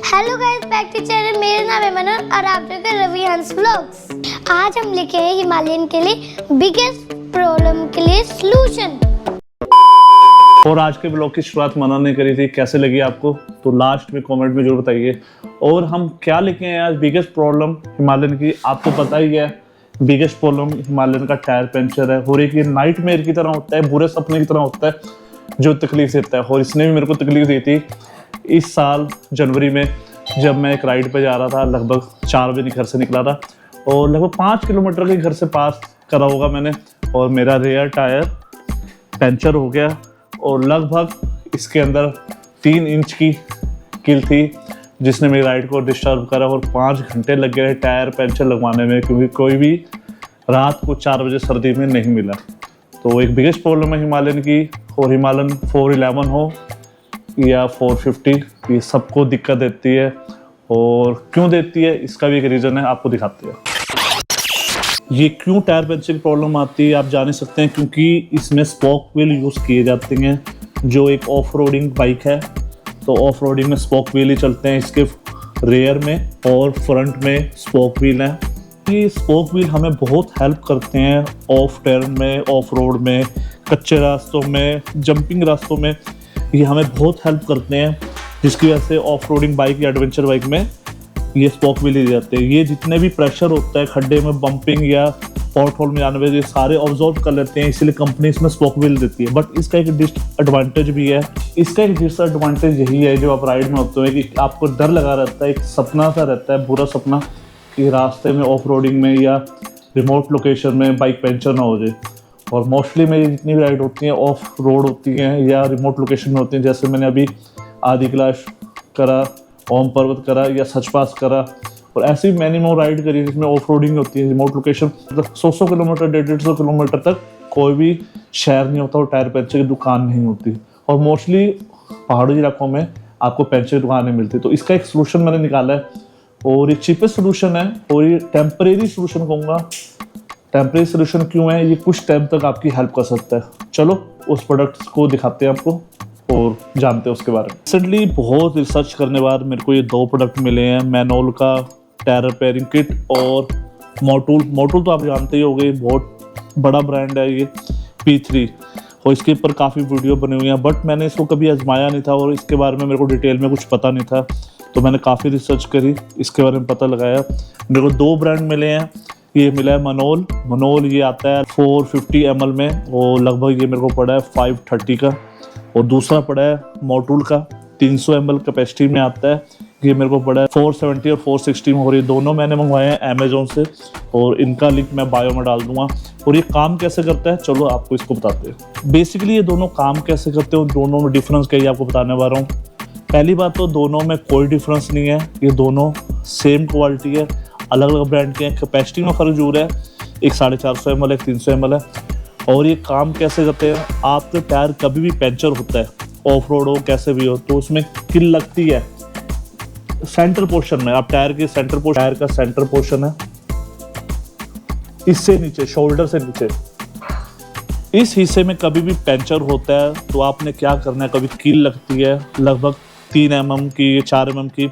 Hello guys, back to channel. मेरा नाम है मनोज और आप देख रहे हैं रवि हंस व्लॉग्स। आज हम लेके आए हिमालयन के लिए बिगेस्ट प्रॉब्लम के लिए सलूशन। और आज के ब्लॉग की शुरुआत मना ने करी थी, कैसे लगी आपको तो लास्ट में कमेंट में जरूर बताइए। और हम क्या लेके आए आज बिगेस्ट प्रॉब्लम हिमालयन की, आपको पता ही है बिगेस्ट प्रॉब्लम हिमालयन का टायर पंचर है। और एक ये नाइटमेयर की तरह होता है, बुरे सपने की तरह होता है जो तकलीफ देता है। और इसने भी मेरे को तकलीफ दी थी इस साल जनवरी में, जब मैं एक राइड पे जा रहा था। लगभग 4 बजे घर से निकला था और लगभग 5 किलोमीटर के घर से पास करा होगा मैंने, और मेरा रेयर टायर पंचर हो गया। और लगभग इसके अंदर 3 इंच की कील थी जिसने मेरी राइड को डिस्टर्ब करा। और 5 घंटे लग गए टायर पंचर लगवाने में, क्योंकि कोई भी रात को 4 बजे सर्दी में नहीं मिला। तो एक बिगेस्ट प्रॉब्लम है हिमालयन की। और हिमालयन 411 हो या 450, ये सबको दिक्कत देती है। और क्यों देती है इसका भी एक रीज़न है, आपको दिखाते हैं। ये क्यों टायर पंचर की प्रॉब्लम आती है आप जान ही सकते हैं, क्योंकि इसमें स्पोक व्हील यूज़ किए जाते हैं जो एक ऑफ रोडिंग बाइक है। तो ऑफ रोडिंग में स्पोक व्हील ही चलते हैं इसके रेयर में, और फ्रंट में स्पोक व्हील है। ये स्पोक व्हील हमें बहुत हेल्प करते हैं ऑफ टर्न में, ऑफ रोड में, कच्चे रास्तों में, जंपिंग रास्तों में। ये हमें बहुत हेल्प करते हैं, जिसकी वजह से ऑफ रोडिंग बाइक या एडवेंचर बाइक में ये स्पोक व्हील दिए जाते हैं। ये जितने भी प्रेशर होता है खड्डे में, बम्पिंग या पॉट होल में जाने में, ये सारे ऑब्जॉर्व कर लेते हैं, इसलिए कंपनी इसमें स्पोक व्हील देती है। बट इसका एक डिसएडवांटेज भी है। इसका एक डिसएडवांटेज यही है, जो आप राइड में होते हैं कि आपको डर लगा रहता है, एक सपना सा रहता है, बुरा सपना, कि रास्ते में ऑफ रोडिंग में या रिमोट लोकेशन में बाइक पंचर ना हो जाए। और मोस्टली मेरी जितनी भी राइड होती हैं ऑफ रोड होती हैं या रिमोट लोकेशन में होती हैं। जैसे मैंने अभी आदि कैलाश करा, ओम पर्वत करा या सचपास करा, और ऐसी मैंने मोर राइड करी जिसमें ऑफ रोडिंग होती है, रिमोट लोकेशन। मतलब 100 किलोमीटर 150 किलोमीटर तक कोई भी शहर नहीं होता और टायर पंचर की दुकान नहीं होती। और मोस्टली पहाड़ी इलाकों में आपको पंचर की दुकान नहीं मिलती। तो इसका एक सोल्यूशन मैंने निकाला है, और ये चीपेस्ट सोल्यूशन है, और ये टेम्परेरी सोल्यूशन कहूँगा। टेम्परेरी सोल्यूशन क्यों है, ये कुछ टाइम तक आपकी हेल्प कर सकता है। चलो उस प्रोडक्ट को दिखाते हैं आपको और जानते हैं उसके बारे में। रिसेंटली बहुत रिसर्च करने बाद मेरे को ये 2 प्रोडक्ट मिले हैं, मैनोल का टायर रिपेयरिंग किट और मोटूल तो आप जानते ही होंगे, बहुत बड़ा ब्रांड है ये, P3। और इसके ऊपर काफ़ी वीडियो बने हुए हैं, बट मैंने इसको कभी आजमाया नहीं था और इसके बारे में मेरे को डिटेल में कुछ पता नहीं था। तो मैंने काफ़ी रिसर्च करी, इसके बारे में पता लगाया। मेरे को 2 ब्रांड मिले हैं। ये मिला है मनोल ये आता है 450 ml में, और लगभग ये मेरे को पड़ा है 530 का। और दूसरा पड़ा है मोटूल का 300 ml कैपेसिटी में आता है, ये मेरे को पड़ा है 470 और 460 में। और ये दोनों मैंने मंगवाए हैं अमेजोन से, और इनका लिंक मैं बायो में डाल दूंगा। और ये काम कैसे करता है चलो आपको इसको बताते हैं। बेसिकली ये दोनों काम कैसे करते हैं, दोनों में डिफरेंस क्या है आपको बताने वाला हूँ। पहली बात तो दोनों में कोई डिफरेंस नहीं है, ये दोनों सेम क्वालिटी है, अलग अलग ब्रांड के हैं। कैपेसिटी में फ़र्क जरूर है, एक 450 ml, एक 300 ml है। और ये काम कैसे करते हैं, आपके टायर कभी भी पंचर होता है, ऑफ रोड हो कैसे भी हो, तो उसमें किल लगती है सेंटर पोर्शन में। आप टायर के टायर का सेंटर पोर्शन है, इससे नीचे, शोल्डर से नीचे, इस हिस्से में कभी भी पंचर होता है तो आपने क्या करना है, कभी कील लगती है लगभग 3 mm की, 4 mm की,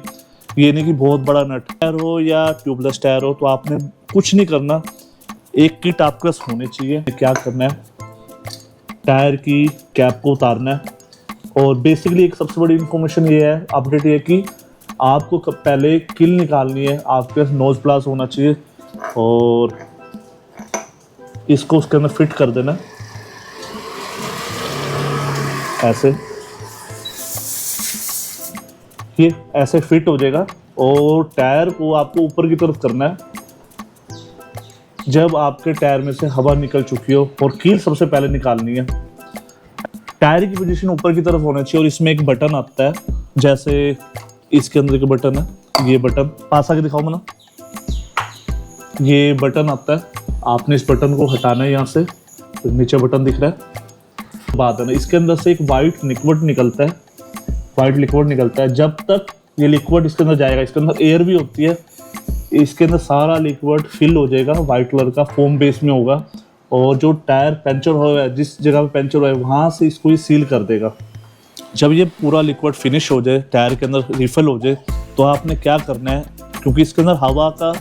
ये नहीं कि बहुत बड़ा नट टायर हो या ट्यूबलेस टायर हो, तो आपने कुछ नहीं करना, एक किट आपके पास होनी चाहिए। क्या करना है, टायर की कैप को उतारना है। और बेसिकली एक सबसे बड़ी इंफॉर्मेशन ये है, अपडेट ये है कि आपको पहले किल निकालनी है, आपके पास नोज प्लास होना चाहिए, और इसको उसके अंदर फिट कर देना ऐसे, ये ऐसे फिट हो जाएगा। और टायर को आपको ऊपर की तरफ करना है जब आपके टायर में से हवा निकल चुकी हो, और कील सबसे पहले निकालनी है। टायर की पोजीशन ऊपर की तरफ होना चाहिए, और इसमें एक बटन आता है, जैसे इसके अंदर एक बटन है, ये बटन पास आके दिखाओ मना, ये बटन आता है, आपने इस बटन को हटाना है यहाँ से, तो नीचे बटन दिख रहा है। बात है ना, इसके अंदर से एक वाइट लिक्विड निकलता है, जब तक ये लिक्विड इसके अंदर जाएगा, इसके अंदर एयर भी होती है, इसके अंदर सारा लिक्विड फिल हो जाएगा, वाइट कलर का फोम बेस में होगा, और जो टायर पंचर हुआ है, जिस जगह पे पंचर हुआ है वहाँ से इसको ही सील कर देगा। जब ये पूरा लिक्विड फिनिश हो जाए, टायर के अंदर रिफिल हो जाए, तो आपने क्या करना है, क्योंकि इसके अंदर हवा का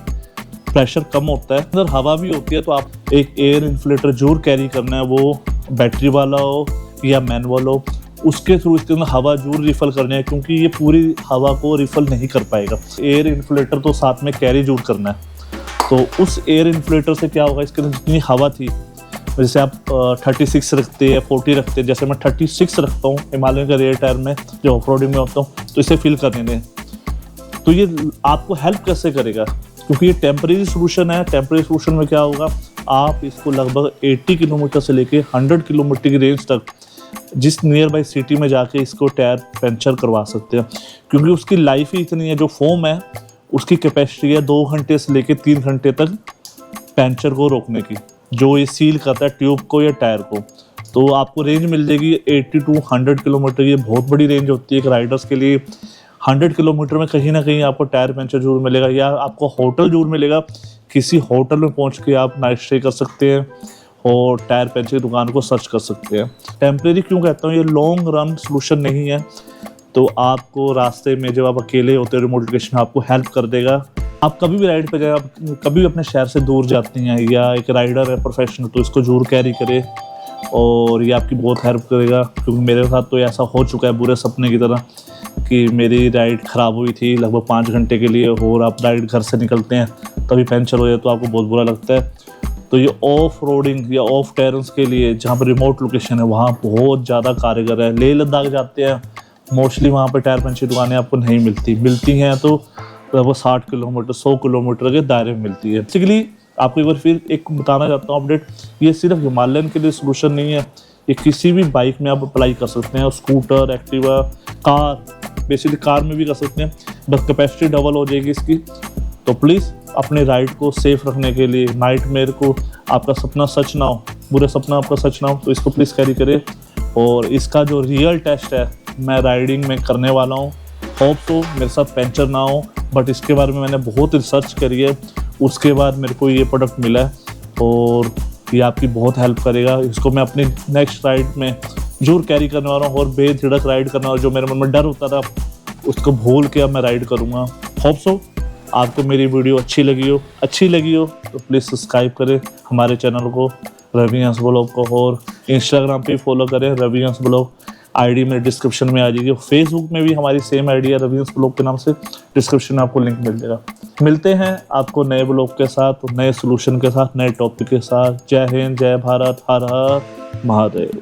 प्रेशर कम होता है, अंदर हवा भी होती है, तो आप एक एयर इन्फ्लेटर जरूर कैरी करना है, वो बैटरी वाला हो या मैनुअल हो, उसके थ्रू इसके अंदर हवा जरूर रिफिल करनी है, क्योंकि ये पूरी हवा को रिफिल नहीं कर पाएगा। एयर इन्फ्लेटर तो साथ में कैरी जरूर करना है। तो उस एयर इन्फ्लेटर से क्या होगा, इसके अंदर जितनी हवा थी, जैसे आप 36 रखते हैं, 40 रखते हैं, जैसे मैं 36 रखता हूँ हिमालयन का रेयर टायर में जो ऑफ रोडिंग में होता हूँ, तो इसे फिल करने दें। तो ये आपको हेल्प कैसे करेगा, क्योंकि ये टेम्परेरी सोल्यूशन है। टेम्परेरी सोल्यूशन में क्या होगा, आप इसको लगभग 80 किलोमीटर से लेके 100 किलोमीटर की रेंज तक जिस नियर बाई सिटी में जाके इसको टायर पंचर करवा सकते हैं, क्योंकि उसकी लाइफ ही इतनी है। जो फोम है उसकी कैपेसिटी है 2 घंटे से लेके 3 घंटे तक पंचर को रोकने की, जो ये सील करता है ट्यूब को या टायर को। तो आपको रेंज मिल जाएगी 80 to 100 किलोमीटर। ये बहुत बड़ी रेंज होती है एक राइडर्स के लिए। 100 किलोमीटर में कहीं ना कहीं आपको टायर पंचर जरूर मिलेगा, या आपको होटल जरूर मिलेगा। किसी होटल में पहुंच के आप नाइट स्टे कर सकते हैं और टायर पंचर की दुकान को सर्च कर सकते हैं। टेम्परेरी क्यों कहता हूँ, ये लॉन्ग रन सोल्यूशन नहीं है। तो आपको रास्ते में जब आप अकेले होते हो रिमोट लोकेशन में, आपको हेल्प कर देगा। आप कभी भी राइड पे जाए, आप कभी भी अपने शहर से दूर जाती हैं या एक राइडर है प्रोफेशनल, तो इसको जरूर कैरी करें और ये आपकी बहुत हेल्प करेगा। क्योंकि मेरे साथ तो ऐसा हो चुका है बुरे सपने की तरह कि मेरी राइड ख़राब हुई थी लगभग 5 घंटे के लिए, और आप राइड घर से निकलते हैं तभी पंचर हो जाए तो आपको बहुत बुरा लगता है। तो ये ऑफ रोडिंग या ऑफ टेरेंस के लिए जहाँ पर रिमोट लोकेशन है वहाँ बहुत ज़्यादा कारगर है। लेह लद्दाख जाते हैं मोस्टली, वहाँ पर टायर पंचर दुकानें आपको नहीं मिलती हैं तो वो 60 किलोमीटर 100 किलोमीटर के दायरे में मिलती है। बेसिकली आपको एक बार फिर एक बताना चाहता हूँ अपडेट, ये सिर्फ हिमालयन के लिए सोल्यूशन नहीं है, ये किसी भी बाइक में आप अप्लाई कर सकते हैं। Scooter, Activa, car, basically car में भी कर सकते हैं, बस कैपेसिटी डबल हो जाएगी इसकी। तो प्लीज़ अपने राइड को सेफ रखने के लिए, नाइटमेयर को आपका सपना सच ना हो, बुरे सपना आपका सच ना हो, तो इसको प्लीज़ कैरी करें। और इसका जो रियल टेस्ट है मैं राइडिंग में करने वाला हूँ। होप तो मेरे साथ पंचर ना हो, बट इसके बारे में मैंने बहुत रिसर्च करी है, उसके बाद मेरे को ये प्रोडक्ट मिला है और ये आपकी बहुत हेल्प करेगा। इसको मैं अपनी नेक्स्ट राइड में जरूर कैरी करने वाला हूँ और बेझिझक राइड करने वाला। जो मेरे मन में डर होता था उसको भूल के अब मैं राइड करूँगा। होप सो आपको मेरी वीडियो अच्छी लगी हो तो प्लीज़ सब्सक्राइब करें हमारे चैनल को, रवि हंस ब्लॉग को, और इंस्टाग्राम पे फॉलो करें रवि हंस ब्लॉग। आईडी मेरे डिस्क्रिप्शन में आ जाएगी। फेसबुक में भी हमारी सेम आईडी है रवि हंस ब्लॉग के नाम से, डिस्क्रिप्शन में आपको लिंक मिल जाएगा। मिलते हैं आपको नए ब्लॉग के साथ, नए सोल्यूशन के साथ, नए टॉपिक के साथ। जय हिंद, जय भारत, हर हर महादेव।